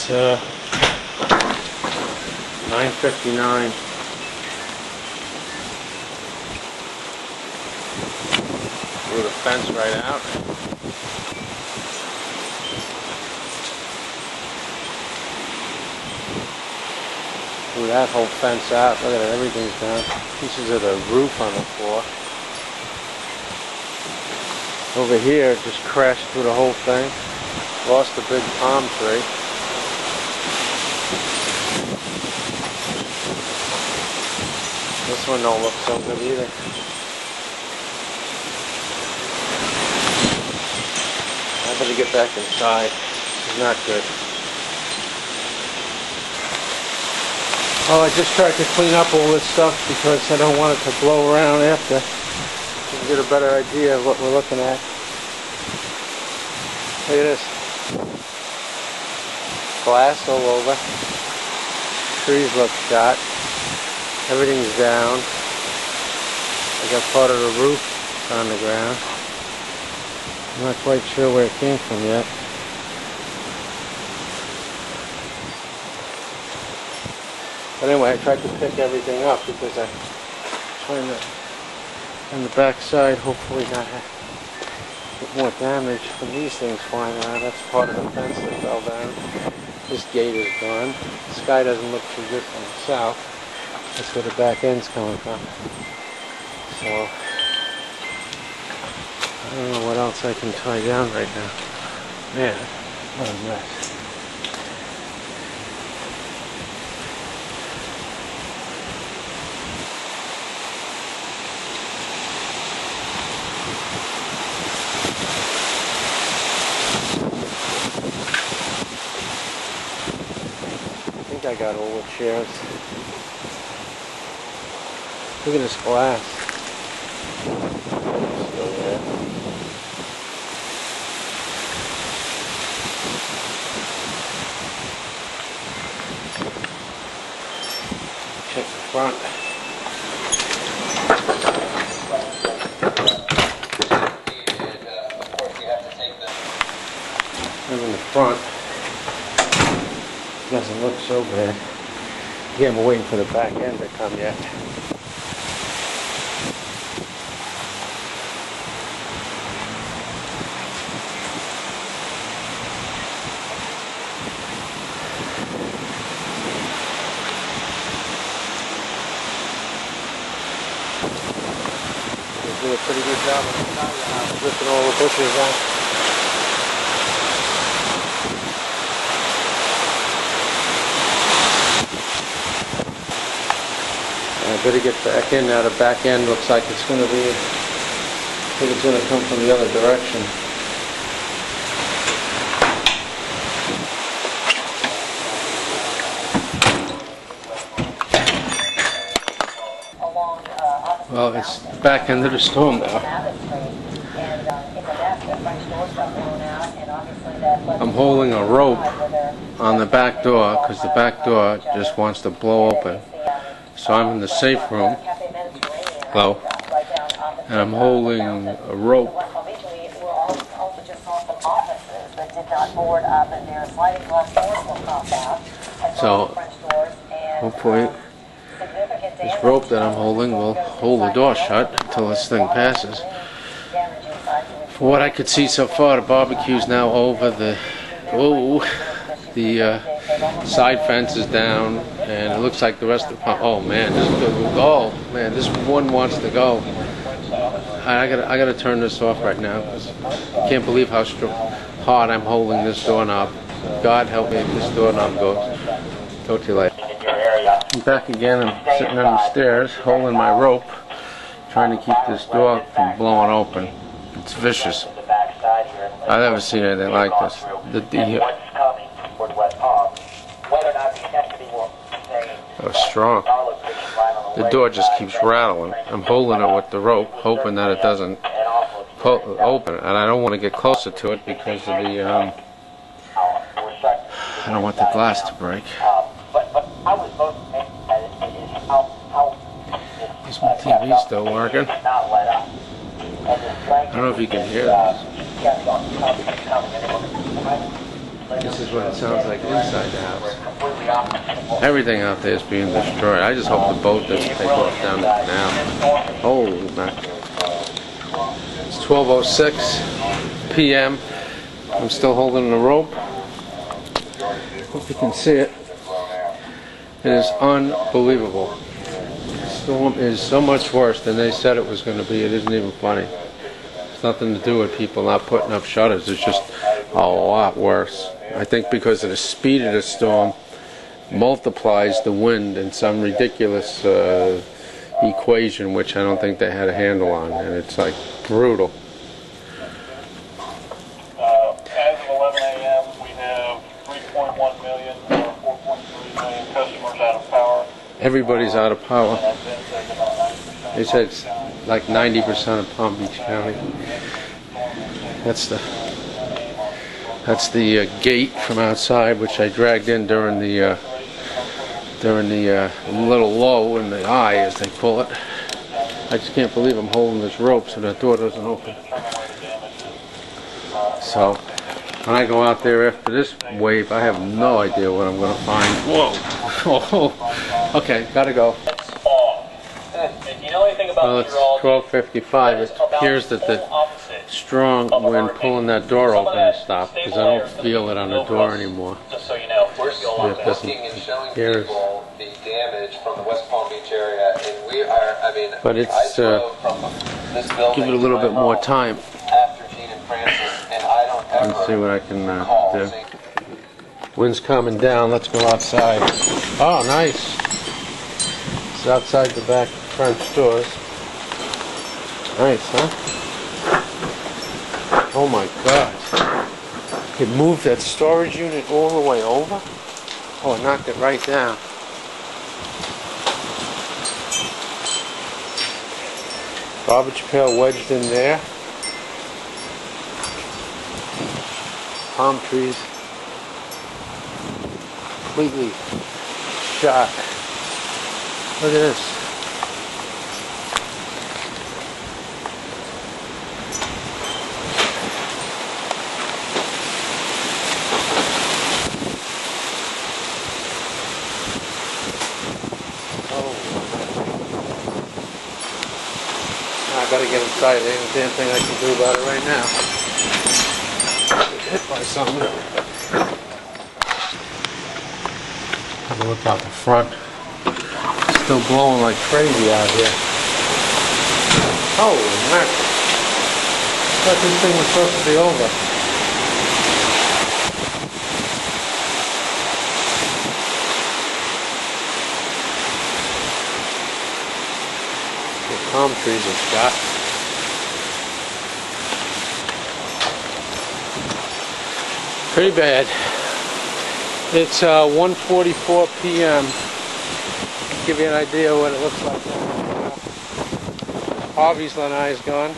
It's 9:59. Threw the fence right out. Threw that whole fence out. Look at it, everything's down. Pieces of the roof on the floor. Over here, it just crashed through the whole thing. Lost a big palm tree. This one don't look so good either. I better get back inside. It's not good. Oh, I just tried to clean up all this stuff because I don't want it to blow around after. So you get a better idea of what we're looking at. Look at this. Glass all over. Trees look shot. Everything's down. I got part of the roof on the ground. I'm not quite sure where it came from yet. But anyway, I tried to pick everything up because I'm trying to, on the back side, hopefully not get more damage from these things flying around. That's part of the fence that fell down. This gate is gone. The sky doesn't look too good from the south. That's where the back end's coming from. So, I don't know what else I can tie down right now. Man, what a mess. I got all the chairs. Look at this glass. Still there. Check the front. And in the front. Doesn't look so bad. Again, we're waiting for the back end to come yet. They do a pretty good job of ripping all the bushes out. I better get back in now. The back end looks like it's going to be, I think it's going to come from the other direction. Well, it's back end of the storm now. I'm holding a rope on the back door because the back door just wants to blow open. So I'm in the safe room, and I'm holding a rope. So hopefully this rope that I'm holding will hold the door shut until this thing passes. For what I could see so far, the barbecue's now over. The side fence is down, and it looks like the rest of the oh man, this one wants to go. I gotta turn this off right now because I can't believe how hard I'm holding this doorknob. God help me if this doorknob goes. Talk to you later. I'm back again. I'm sitting on the stairs holding my rope, trying to keep this door from blowing open. It's vicious. I've never seen anything like this. Oh, strong. The door just keeps rattling. I'm holding it with the rope, hoping that it doesn't open, and I don't want to get closer to it because of the I don't want the glass to break. Is my TV still working? I don't know if you can hear this. This is what it sounds like inside the house. Everything out there is being destroyed. I just hope the boat doesn't take off down the canal. Holy mackerel. It's 12:06 p.m. I'm still holding the rope. Hope you can see it. It is unbelievable. The storm is so much worse than they said it was going to be. It isn't even funny. It's nothing to do with people not putting up shutters. It's just a lot worse. I think because of the speed of the storm multiplies the wind in some ridiculous equation which I don't think they had a handle on, and it's like brutal. As of 11 a.m. we have 3.1 million or 4.3 million customers out of power. Everybody's out of power. They said it's like 90% of Palm Beach County. That's the gate from outside, which I dragged in during the little lull in the eye, as they call it. I just can't believe I'm holding this rope so that door doesn't open. So when I go out there after this wave, I have no idea what I'm going to find. Whoa! Okay, gotta go. Well, it's 12:55. It appears that the strong wind pulling that door open has stopped, because I don't feel it on the door anymore. Just so you know, we're still investing and showing people the damage from the West Palm Beach area, and we are, I mean, but it's give it a little bit more time. After Gene and Francis, and I don't ever Let's see what I can do. Wind's calming down. Let's go outside. Oh, nice. It's outside the back French doors. Nice, huh? Oh my God. It moved that storage unit all the way over? Oh, it knocked it right down. Garbage pail wedged in there. Palm trees completely shot. Look at this. I gotta get inside. There ain't a damn thing I can do about it right now. Get hit by something. Have a look out the front. It's still blowing like crazy out here. Holy mackerel. I thought this thing was supposed to be over. The palm trees are shot. Pretty bad. It's 1:44 p.m. Give you an idea of what it looks like now. Harvey's lanai is gone.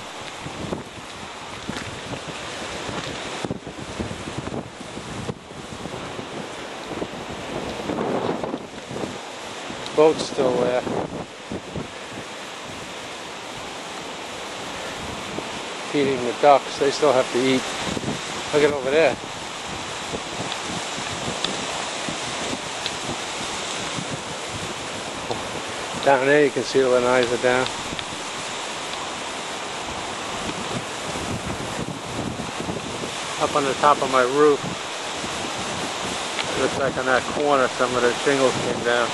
Boat's still there. Feeding the ducks, they still have to eat. Look at over there. Down there you can see the lanais are down. Up on the top of my roof, it looks like on that corner some of the shingles came down.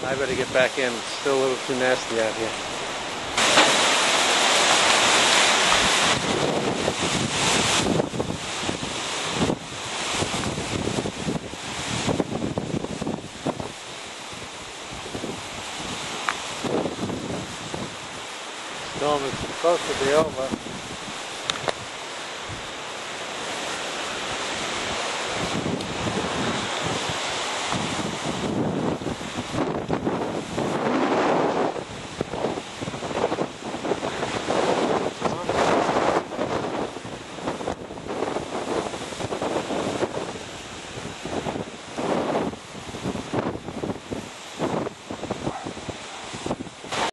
I better get back in. It's still a little too nasty out here. Storm is supposed to be over.